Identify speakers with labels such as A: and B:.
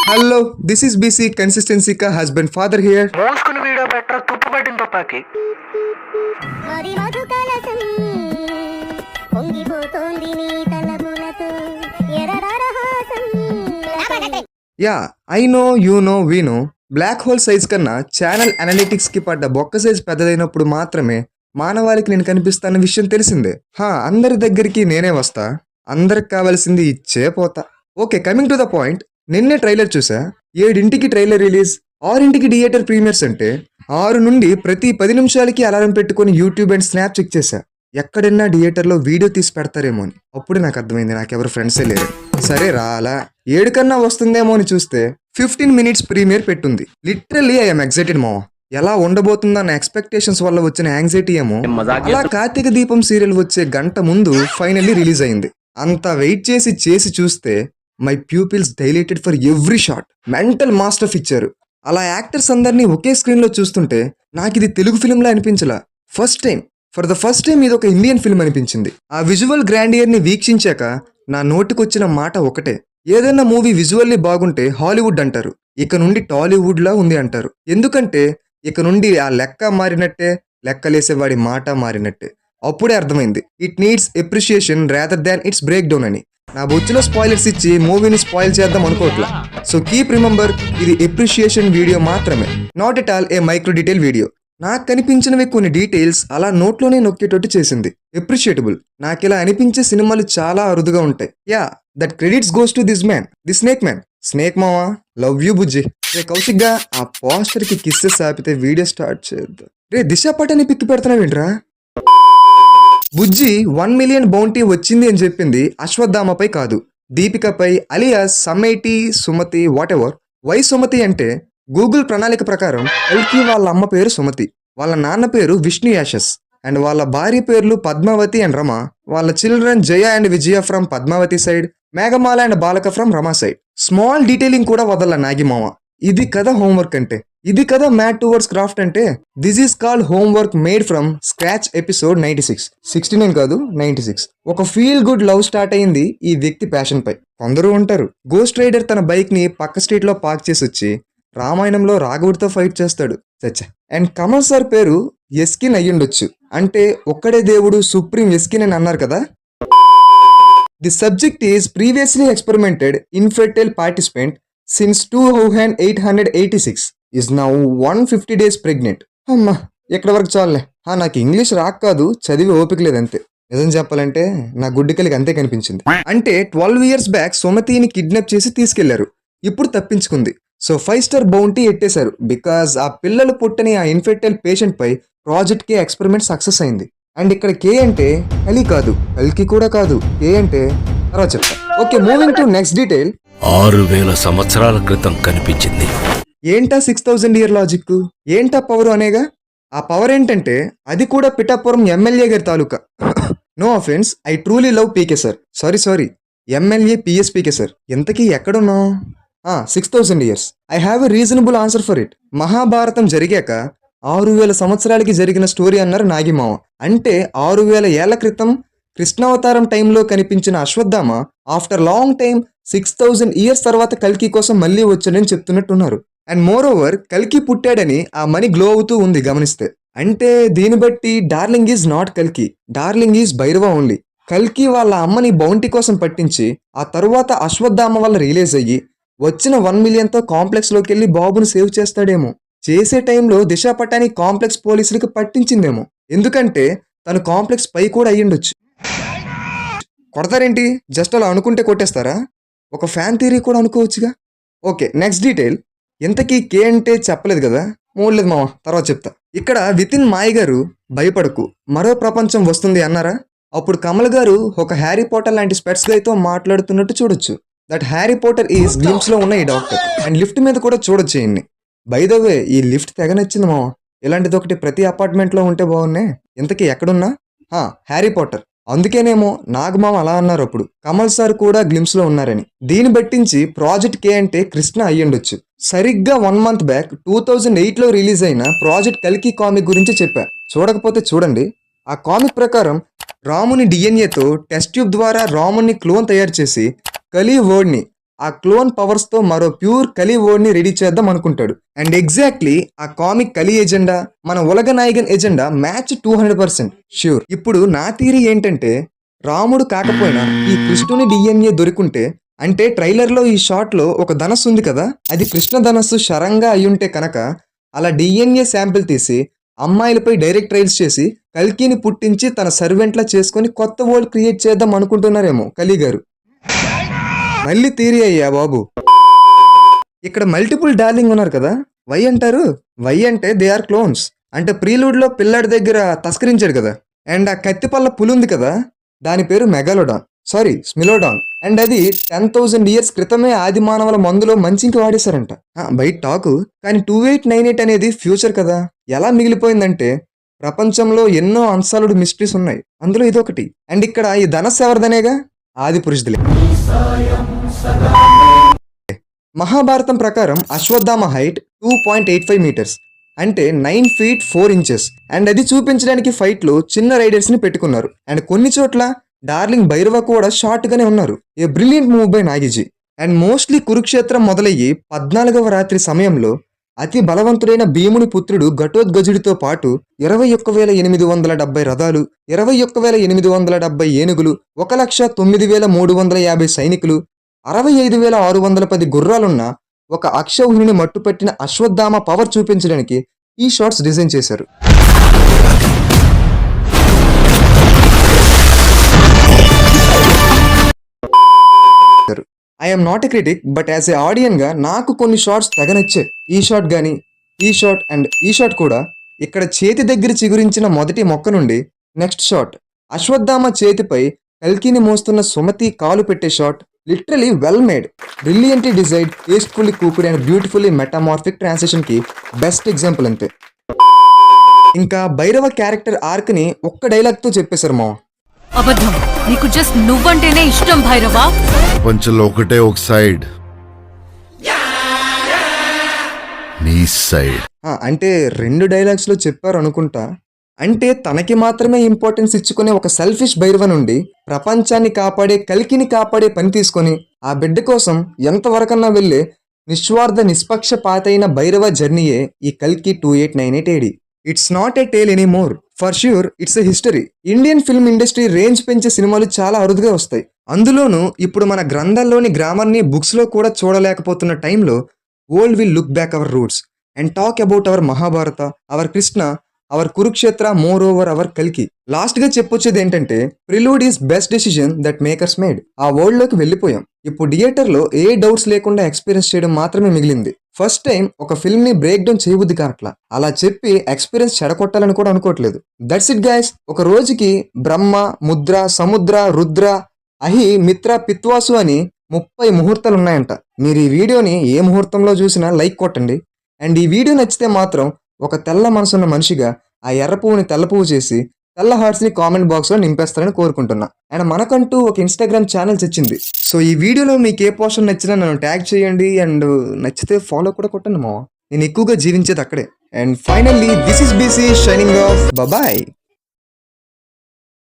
A: Hello, this is BC Consistency ka husband father here.
B: మోసుకుని video పెట్టరా తుప్పు పట్టిన తుపాకి.
C: మరి మధు కలసం పొంగిపోతోంది నీ తలపులతో ఎరరరహాసం.
A: Yeah, I know, you know, we know. Black hole size కన్నా ఛానల్ అనలిటిక్స్ కి పడ్డ బొక్క సైజ్ పెద్దదైనప్పుడు మాత్రమే మానవాళికి నేను కనిపిస్తాన్న విషయం తెలిసిందే. అందరి దగ్గరికి నేనే వస్తా, అందరికి కావాల్సింది ఇచ్చే పోతా. Okay, coming to the point. నిన్నే ట్రైలర్ చూసా. 7ంటికి ట్రైలర్ రిలీజ్, 6ంటికి థియేటర్ ప్రీమియర్స్ అంటే 6 నుండి ప్రతి 10 నిమిషాలకి అలారం పెట్టుకుని యూట్యూబ్ అండ్ స్నాప్ చెక్ చేశా. ఎక్కడన్నా థియేటర్లో వీడియో తీసి పెడతారేమో అని. అప్పుడే నాకు అర్థమైంది నాకెవరు ఫ్రెండ్సే లేరు. సరే రాలా 7 కన్నా వస్తుందేమో అని చూస్తే 15 minutes ప్రీమియర్ పెట్టుంది. లిటరల్లీ ఐఎమ్ ఎక్సైటెడ్ మావా. ఎలా ఉండబోతుందన్న ఎక్స్పెక్టేషన్స్ వల్ల వచ్చిన యాంగ్జైటీ ఏమో అలా కార్తీక దీపం సీరియల్ వచ్చే గంట ముందు ఫైనల్లీ రిలీజ్ అయింది. అంత వెయిట్ చేసి చూస్తే my pupils dilated for every shot. Mental master ఇచ్చారు. అలా యాక్టర్స్ అందరినీ ఒకే స్క్రీన్ లో చూస్తుంటే నాకు ఇది తెలుగు ఫిల్మ్ లా అనిపించలా. ఫర్ ద ఫస్ట్ టైం ఇది ఒక ఇండియన్ ఫిల్మ్ అనిపించింది. ఆ విజువల్ గ్రాండియర్ ని వీక్షించాక నా నోటికొచ్చిన మాట ఒకటే, ఏదైనా మూవీ విజువల్లీ బాగుంటే హాలీవుడ్ అంటారు, ఇక నుండి టాలీవుడ్ లా ఉంది అంటారు. ఎందుకంటే ఇక నుండి ఆ లెక్క మారినట్టే, లెక్కలేసేవాడి మాట మారినట్టే. అప్పుడే అర్థమైంది it needs appreciation rather than it's break down అని. నా బొచ్చులో స్పాయిలర్స్ ఇచ్చి మూవీని స్పాయిల్ చేద్దాం అనుకోవట్లా. సో కీప్ రిమెంబర్, ఇది ఎప్రిషియేషన్ వీడియో మాత్రమే, not at all A micro detail video. నాకు కనిపించినవి కొన్ని డీటెయిల్స్ అలా నోట్లోనే నొక్కేటట్టు చేసింది. ఎప్రిషియేటబుల్. నాకిలా అనిపించే సినిమాలు చాలా అరుదుగా ఉంటాయి. Yeah, that credits goes to this man, the snake man. Snake మావా, లవ్ యూ బుజ్జి. రే కౌశిక్ గా ఆ పోస్టర్ కి కిస్సెస్ ఆపితే వీడియో స్టార్ట్ చేద్దాం. రే దిశా పటాన్ని పిక్కి పెడుతున్నావేంట్రా? బుజ్జి 1 million బౌంటీ వచ్చింది అని చెప్పింది అశ్వత్థామపై కాదు, దీపికపై, alias Sammeti Sumathi whatever. Why Sumathi అంటే గూగుల్ ప్రణాళిక ప్రకారం ఎల్కి వాళ్ళ అమ్మ పేరు సుమతి, వాళ్ళ నాన్న పేరు విష్ణు యాషస్, అండ్ వాళ్ళ భార్య పేర్లు పద్మావతి అండ్ రమ. వాళ్ళ children Jaya and Vijaya from Padmavathi side, Meghamala and Balaka from Rama side. Small detailing కూడా వదల నాగిమామ. ఇది కదా హోంవర్క్ అంటే, ఇది కదా మ్యాట్ టువర్డ్స్ క్రాఫ్ట్ అంటే. This is called homework made from scratch episode 96, 69 కాదు 96. ఒక ఫీల్ గుడ్ లవ్ స్టార్ట్ అయింది ఈ వ్యక్తి ప్యాషన్ పై. కొందరు ఉంటారు, గోస్ట్ రైడర్ తన బైక్ ని పక్క స్ట్రీట్ లో పార్క్ చేసి వచ్చి రామాయణంలో రాఘవుడితో ఫైట్ చేస్తాడు చచ్చా. అండ్ కమల్ సార్ పేరు ఎస్కిన్ అయ్యుండొచ్చు, అంటే ఒక్కడే దేవుడు సుప్రీం ఎస్కిన్ అని అన్నారు కదా. The subject is previously experimented infertile participant since 2886 is now 150 days pregnant. అమ్మా ఎక్కడ వరకు చాలే. నాకు ఇంగ్లీష్ రాక్ కాదు, చదివి ఓపిక లేదంతే. నిజం చెప్పాలంటే నా గుడ్డికలికి అంతే కనిపించింది. అంటే 12 years బ్యాక్ సుమతిని కిడ్నాప్ చేసి తీసుకెళ్లారు, ఇప్పుడు తప్పించుకుంది. సో 5 star బౌంటీ ఎట్టేశారు బికాజ్ ఆ పిల్లలు పుట్టని ఆ ఇన్ఫెర్టైల్ పేషెంట్ పై ప్రాజెక్ట్ కే ఎక్స్పెరిమెంట్ సక్సెస్ అయింది. అండ్ ఇక్కడ కే అంటే కలి కాదు, కల్కి కూడా కాదు, కే అంటే తర్వాత చెప్తా. Okay, moving to next detail.
D: 6000 సంవత్సరాల క్రితం కనిపించింది.
A: ఏంటా 6000 year లాజిక్, ఏంటా పవర్ అనేగా. ఆ పవర్ ఏంటంటే అది కూడా పిఠాపురం ఎమ్మెల్యే గారి తాలూకా. No offence, I truly love PK sir. Sorry MLA PS PK sir. ఎంతకీ ఎక్కడున్నావు? 6000 years. I have a reasonable answer for it. Mahabharatam జరిగాక 6000 సంవత్సరాలకి జరిగిన స్టోరీ అన్నారు నాగిమావ. అంటే 6000 ఏళ్ల క్రితం కృష్ణావతారం టైంలో కనిపించిన Ashwatthama after long time 6000 years తర్వాత కల్కి కోసం మళ్ళీ వచ్చాడని చెప్తున్నట్టున్నారు. అండ్ మోర్ ఓవర్ కల్కి పుట్టాడని ఆ మనీ గ్లో అవుతూ ఉంది గమనిస్తే. అంటే దీన్ని బట్టి డార్లింగ్ ఈజ్ నాట్ కల్కి, డార్లింగ్ ఈజ్ భైరవ ఓన్లీ. కల్కి వాళ్ళ అమ్మని బౌంటీ కోసం పట్టించి ఆ తరువాత అశ్వత్థామ వల్ల రిలీజ్ అయ్యి వచ్చిన 1 million తో కాంప్లెక్స్ లోకి వెళ్ళి బాబును సేవ్ చేస్తాడేమో. చేసే టైంలో దిశా పటాని కాంప్లెక్స్ పోలీసులకి పట్టించిందేమో, ఎందుకంటే తను కాంప్లెక్స్ పై కూడా అయ్యుండొచ్చు. కొడతారేంటి? జస్ట్ అలా అనుకుంటే కొట్టేస్తారా? ఒక ఫ్యాన్ థియరీ కూడా అనుకోవచ్చుగా. Okay, next detail. ఇంతకీ కే అంటే చెప్పలేదు కదా, మూడలేదు మావా, తర్వాత చెప్తా. ఇక్కడ వితిన్ మాయ్ గారు భయపడకు మరో ప్రపంచం వస్తుంది అన్నారా, అప్పుడు కమల్ గారు ఒక హ్యారీ పోటర్ లాంటి స్పెట్స్ గైతో మాట్లాడుతున్నట్టు చూడొచ్చు. That Harry Potter is glimpse లో ఉన్న ఈ డాక్టర్. అండ్ లిఫ్ట్ మీద కూడా చూడొచ్చు ఈయన్ని. బై ద వే ఈ లిఫ్ట్ తెగ నచ్చింది మావా. ఇలాంటిది ఒకటి ప్రతి అపార్ట్మెంట్ లో ఉంటే బాగున్నాయి. ఇంతకీ ఎక్కడున్నా హ్యారీ పోటర్. అందుకేనేమో నాగమామ అలా అన్నారు అప్పుడు. కమల్ సార్ కూడా గ్లిమ్స్ లో ఉన్నారని. దీన్ని బట్టించి ప్రాజెక్ట్ కే అంటే కృష్ణ అయ్యుండొచ్చు. సరిగ్గా 1 month బ్యాక్ 2008 లో రిలీజ్ అయిన ప్రాజెక్ట్ కల్కి కామిక్ గురించి చెప్పా, చూడకపోతే చూడండి. ఆ కామిక్ ప్రకారం రాముని డిఎన్ఏతో టెస్ట్ ట్యూబ్ ద్వారా రాముని క్లోన్ తయారు చేసి కలి వర్డ్ని ఆ క్లోన్ పవర్స్ తో మరో ప్యూర్ కలి వర్డ్ ని రెడీ చేద్దాం అనుకుంటాడు. అండ్ ఎగ్జాక్ట్లీ ఆ కామిక్ కలి ఎజెండా మన ఉలగ నాయకన్ ఎజెండా మ్యాచ్ 200% ష్యూర్. ఇప్పుడు నా థియరీ ఏంటంటే రాముడు కాకపోయినా ఈ కృష్ణుని డిఎన్ఏ దొరికుంటే, అంటే ట్రైలర్ లో ఈ షాట్ లో ఒక ధనస్సు ఉంది కదా, అది కృష్ణ ధనస్సు శరంగా అయ్యుంటే కనుక అలా డిఎన్ఏ శాంపిల్ తీసి అమ్మాయిలపై డైరెక్ట్ ట్రయల్స్ చేసి కల్కిని పుట్టించి తన సర్వెంట్లా చేసుకొని కొత్త వరల్డ్ క్రియేట్ చేద్దాం అనుకుంటున్నారేమో కలి గారు. మళ్ళీ థియరీ అయ్యా బాబు. ఇక్కడ మల్టిపుల్ డార్లింగ్ ఉన్నారు కదా, వై అంటారు? వై అంటే దే ఆర్ క్లోన్స్. అంటే ప్రీలూడ్ లో పిల్లాడి దగ్గర తస్కరించాడు కదా, అండ్ ఆ కత్తిపల్ల పులి ఉంది కదా, దాని పేరు మెగాలోడాన్, సారీ స్మిలోడాన్. అండ్ అది 10,000 years క్రితమే ఆది మానవుల మందులో మంచికి వాడేశారంట. బయట టాకు, కానీ 2898 అనేది ఫ్యూచర్ కదా. ఎలా మిగిలిపోయిందంటే ప్రపంచంలో ఎన్నో అన్సాల్వ్డ్ మిస్టరీస్ ఉన్నాయి, అందులో ఇదొకటి. అండ్ ఇక్కడ ఈ ధనస్సు ఎవరిదనేగా, ఆది పురుషుదిలే. మహాభారతం ప్రకారం అశ్వత్థామ హైట్ 2.85 meters, అంటే 9 feet 4 inches. అండ్ అది చూపించడానికి ఫైట్ లో చిన్న రైడర్స్ ని పెట్టుకున్నారు. అండ్ కొన్ని చోట్ల డార్లింగ్ భైరవ కూడా షార్ట్ గానే ఉన్నారు. A brilliant move by Nagiji. And mostly Kurukshetram మొదలయ్యి 14వ రాత్రి సమయంలో అతి బలవంతుడైన భీముని పుత్రుడు ఘటోద్గజుడితో పాటు 21,870 రథాలు, 21,870 ఏనుగులు, 1,09,350 సైనికులు, 65,610 గుర్రాలున్న ఒక అక్షౌహిణిని మట్టుపెట్టిన అశ్వత్థామ పవర్ చూపించడానికి ఈ షాట్స్ డిజైన్ చేశారు. I'm not a critic, but as a audience గా నాకు కొన్ని షాట్స్ తెగ నచ్చాయి. ఈ షాట్ గానీ, ఈ షాట్ అండ్ ఈ షాట్ కూడా. ఇక్కడ చేతి దగ్గర చిగురించిన మొదటి మొక్క నుండి నెక్స్ట్ షాట్ అశ్వత్థామ చేతిపై కల్కిని మోస్తున్న సుమతి కాలు పెట్టే shot literally well made, brilliantly design, tastefully cooked and beautifully metamorphic transition కి బెస్ట్ ఎగ్జాంపుల్ అంతే. ఇంకా భైరవ క్యారెక్టర్ ఆర్క్ ని ఒక్క డైలాగ్ తో చెప్పేశారు మా.
E: అబద్ధం, నీకు జస్ట్ నువ్వంటేనే ఇష్టం భైరవా.
F: ప్రపంచంలో ఒకటే ఒక సైడ్, నీ సైడ్.
A: అంటే 2 డైలాగ్స్ లో చెప్పారు అనుకుంటా. అంటే తనకి మాత్రమే ఇంపార్టెన్స్ ఇచ్చుకునే ఒక సెల్ఫిష్ భైరవ నుండి ప్రపంచాన్ని కాపాడే కల్కిని కాపాడే పని తీసుకొని ఆ బిడ్డ కోసం ఎంతవరకన్నా వెళ్ళే నిస్వార్థ నిష్పక్షపాతైన భైరవ జర్నీయే ఈ కల్కి 2898 AD. It's not a tale any more, for sure it's a history. Indian film industry range పెంచే సినిమాలు చాలా అరుదుగా వస్తాయి. అందులోనూ ఇప్పుడు మన గ్రంథాల్లోని గ్రామర్ని బుక్స్ లో కూడా చూడలేకపోతున్న టైంలో world will look back our roots and talk about our Mahabharata, our Krishna, our Kurukshetra, moreover our కల్కి. లాస్ట్ గా చెప్పొచ్చేది ఏంటంటే prelude is best decision that makers made. ఆ వరల్డ్ లోకి వెళ్ళిపోయాం. ఇప్పుడు థియేటర్ లో ఏ డౌట్స్ లేకుండా ఎక్స్పీరియన్స్ చేయడం మాత్రమే మిగిలింది. ఫస్ట్ టైం ఒక ఫిల్మ్ ని బ్రేక్ డౌన్ చేయబుద్ది కావట్లా. అలా చెప్పి ఎక్స్పీరియన్స్ చెడగొట్టాలని కూడా అనుకోవట్లేదు. That's it guys. ఒక రోజుకి బ్రహ్మ, ముద్ర, సముద్ర, రుద్ర, అహి, మిత్ర, పిత్వాసు అని 30 ముహూర్తాలు ఉన్నాయంట. మీరు ఈ వీడియోని ఏ ముహూర్తంలో చూసినా లైక్ కొట్టండి. అండ్ ఈ వీడియో నచ్చితే మాత్రం ఒక తెల్ల మనసున్న మనిషిగా ఆ ఎర్ర పువ్వుని తెల్ల పువ్వు చేసి తెల్ల హార్ట్స్ ని కామెంట్ బాక్స్ లో నింపేస్తారని కోరుకుంటున్నా. అండ్ మనకంటూ ఒక ఇన్స్టాగ్రామ్ ఛానల్స్ వచ్చింది. సో ఈ వీడియోలో మీకు ఏ పోర్షన్ నచ్చినా నన్ను ట్యాగ్ చేయండి. అండ్ నచ్చితే ఫాలో కూడా కొట్టండి మావా. నేను ఎక్కువగా జీవించేది అక్కడే. And finally this is BC shining off. Bye.